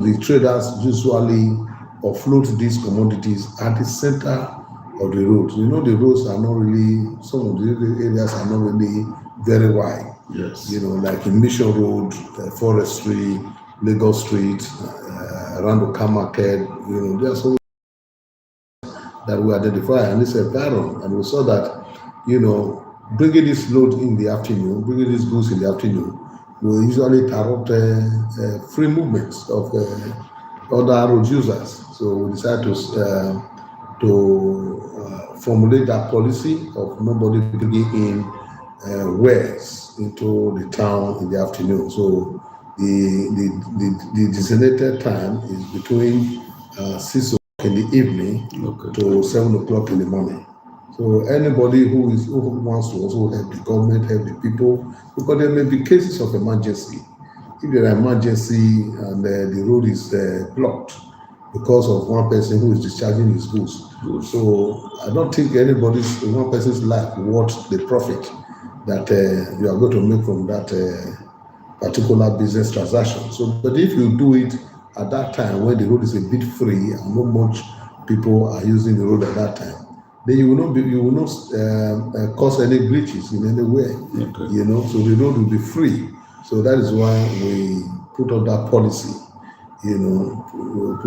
the traders usually offload these commodities at the center of the road. You know, the roads are not really, some of the areas are not really very wide. Yes. You know, like in Mission Road, Forestry, Lagos Street, around the car market, you know, there's some that we identify, and it's a pattern. And we saw that, you know, bringing this load in the afternoon, bringing these goods in the afternoon, will usually interrupt free movements of other road users. So we decided to formulate that policy of nobody bringing in wares into the town in the afternoon. So the designated time is between 6 o'clock in the evening to 7 o'clock in the morning. So anybody who wants to also help the government, help the people, because there may be cases of emergency. If there are emergency and the road is blocked because of one person who is discharging his goods. So I don't think one person's life worth the profit that you are going to make from that particular business transaction. So, but if you do it at that time when the road is a bit free and not much people are using the road at that time, then you will not cause any glitches in any way. You know, so the road will be free. So that is why we put up that policy. You know, for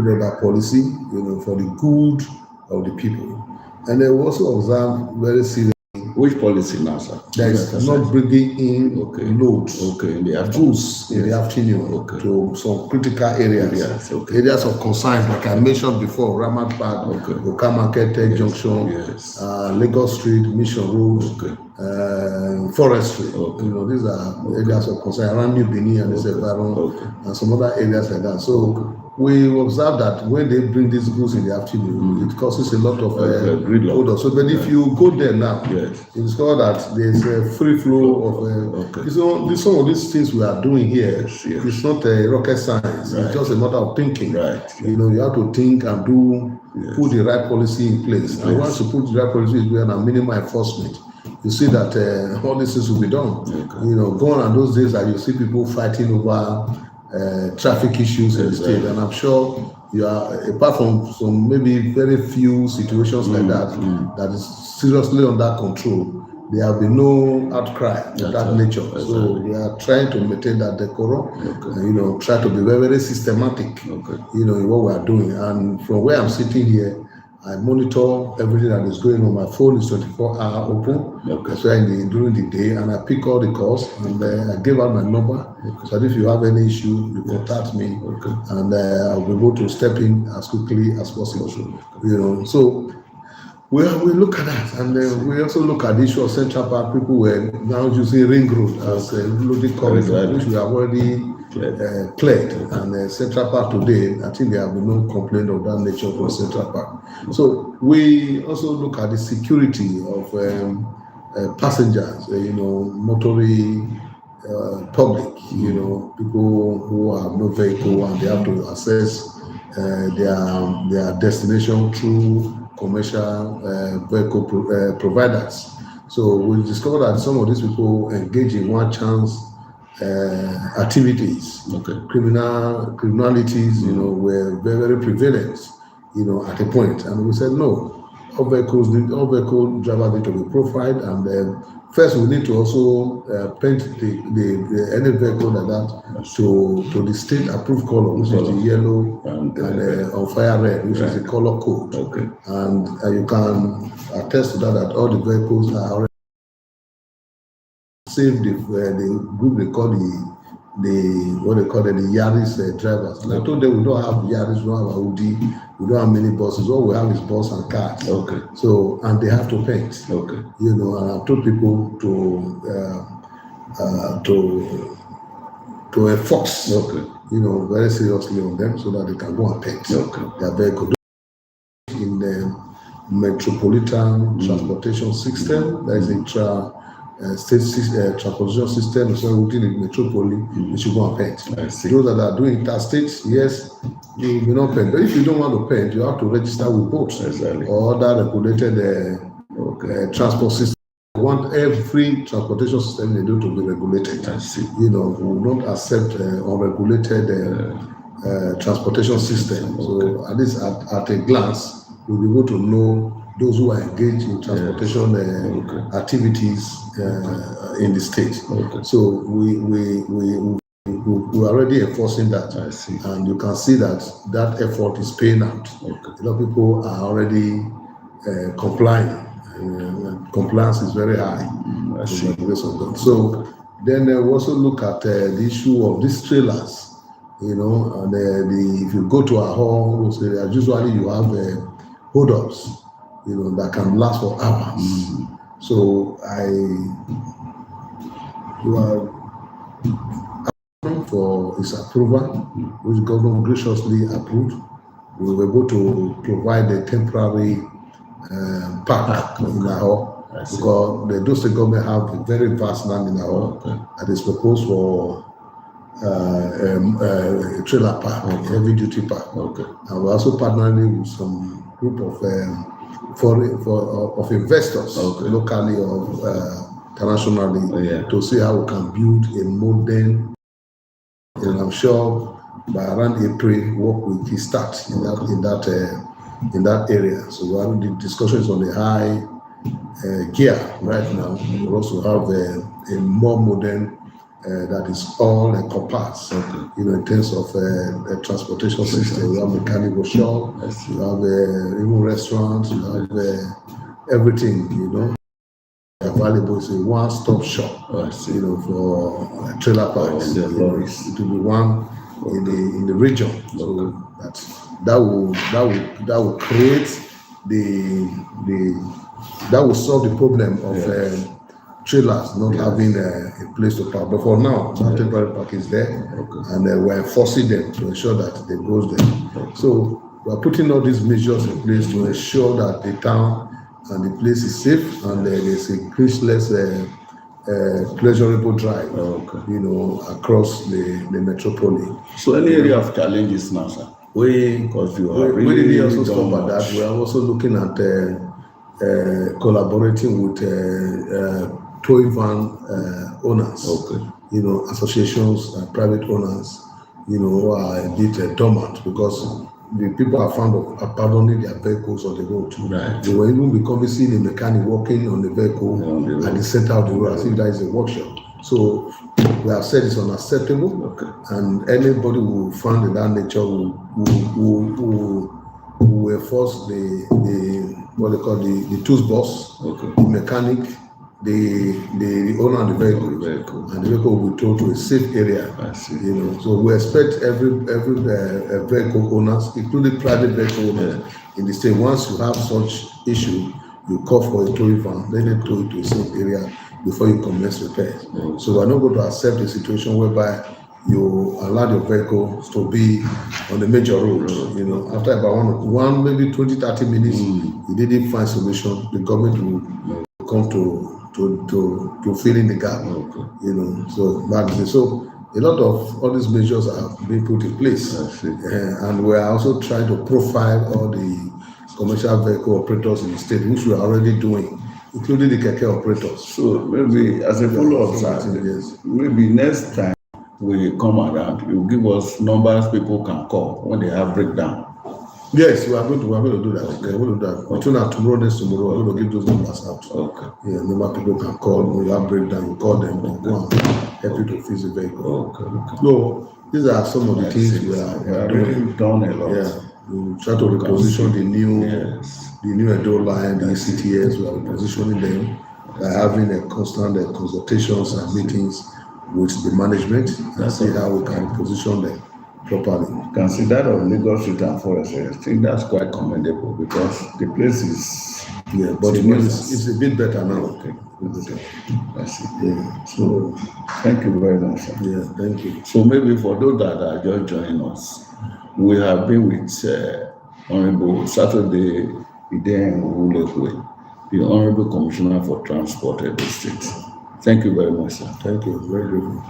the good of the people. And they also observe very seriously. Which policy now, sir? That is not bringing in loads, in the goods in the afternoon to some critical areas, areas of concern, like I mentioned before, RAMAT Park, Comm Market, JUNCTION, Lagos Street, Mission Road, Forestry. You know, these are areas of concern around New BENIN and this environment, and some other areas like that. So we observe that when they bring these goods in the afternoon, it causes a lot of odor. So, but if you go there now, you discover that there's a free flow of. So, some of these things we are doing here, it's not a rocket science. It's just a matter of thinking. You know, you have to think and put the right policy in place. And once you put the right policy in place and minimum enforcement, you see that all these things will be done. You know, gone are those days that you see people fighting over traffic issues in the state, and I'm sure you are, apart from some maybe very few situations like that is seriously under control, there have been no outcry of that nature. So we are trying to maintain that decorum, and, you know, try to be very, very systematic, you know, in what we are doing. And from where I'm sitting here, I monitor everything that is going on. My phone is 24-hour open, that's why during the day, and I pick all the calls, and I give out my number, so that if you have any issue, you contact me, and I'll be able to step in as quickly as possible. You know, so we look at that, and we also look at the issue of Central Park. People were now using Ring Road as a loading corridor, which we have already cleared, and Central Park today, I think there have been no complaint of that nature from Central Park. So we also look at the security of passengers, you know, motoring public, you know, people who have no vehicle and they have to access their destination through commercial vehicle providers. So we discovered that some of these people engage in one chance activities, criminalities, you know, were very, very prevalent, you know, at a point. And we said, no, all vehicle drivers need to be profiled, and first we need to also paint any vehicle like that to the state approved color, which is the yellow and on fire red, which is the color code. And you can attest to that all the vehicles are already save the group they call the Yaris drivers. And I told them we don't have Yaris, we don't have Audi, we don't have many buses. All we have is bus and cars. So, and they have to paint. You know, and I told people to enforce, you know, very seriously on them so that they can go and paint their vehicle. In the metropolitan transportation system, there is a state transportation system, so within the metropolis, you should go and paint. Those that are doing interstate, yes, you will not paint. But if you don't want to paint, you have to register with boats or other regulated transport system. We want every transportation system they do to be regulated. You know, we will not accept unregulated transportation system. So at least at a glance, we'll be able to know those who are engaged in transportation activities in the state. So we're already enforcing that. I see. And you can see that effort is paying out. A lot of people are already complying. Compliance is very high. I see. So then we also look at the issue of these trailers. And if you go to our hall, usually you have hold-ups, that can last for hours. So you are for its approval, which the government graciously approved. We were able to provide a temporary park in our hall, because the Edo State government have a very vast land in our hall that is proposed for a trailer park, a heavy duty park. And we're also partnering with some group of investors locally or internationally to see how we can build a modern. And I'm sure by around April, work will be start in that area. So we're having the discussions on the high gear right now. We also have a more modern that is all encompassed. In terms of a transportation system. We have mechanical shop, you have even restaurants, you have everything. Available is a one-stop shop, for trailer parks. It will be one in the region. So that will create that will solve the problem of trailers not having a place to park. But for now, the temporary park is there, and we're enforcing them to ensure that they goes there. So we're putting all these measures in place to ensure that the town and the place is safe, and there's a increaseless pleasurable drive, across the metropolis. So any area of challenges now, sir? We really also stop at that. We are also looking at collaborating with tow van owners, associations, private owners, who are a bit dormant, because the people are fond of abandoning their vehicles on the road. They will even become seeing a mechanic working on the vehicle at the center of the road as if that is a workshop. So we have said it's unacceptable, and anybody who found in that nature will enforce the what they call the tools boss, the mechanic, the owner of the vehicle, and the vehicle will be towed to a safe area. So we expect every vehicle owners, including private vehicle owners in the state, once you have such issue, you call for a towing van, then they tow it to a safe area before you commence repairs. So we're not going to accept a situation whereby you allow your vehicles to be on the major road. After about one maybe 20-30 minutes, you didn't find solution, the government will come to fill in the gap. So a lot of all these measures are being put in place, and we are also trying to profile all the commercial vehicle operators in the state, which we are already doing, including the keke operators. So maybe as a follow-up, maybe next time we come around, you give us numbers people can call when they have breakdown. Yes, we are going to do that. We're going to do that. Between tomorrow, we're going to give those numbers out. Number people can call. When you have breakdown, you call them and go and help you to fix the vehicle. So these are some of the things we are doing. Done a lot. We try to reposition the new Edo line, the ECTS. We are repositioning them by having a constant consultations and meetings with the management and see how we can position them properly. You can see that of Lagos Street and Forestry. I think that's quite commendable, because the place is but it's a bit better now. I see. So thank you very much, sir. Thank you. So maybe for those that are just joining us, we have been with Honorable Saturday IDEHEN, the Honorable Commissioner for Transport of the State. Thank you very much, sir. Thank you. Very grateful.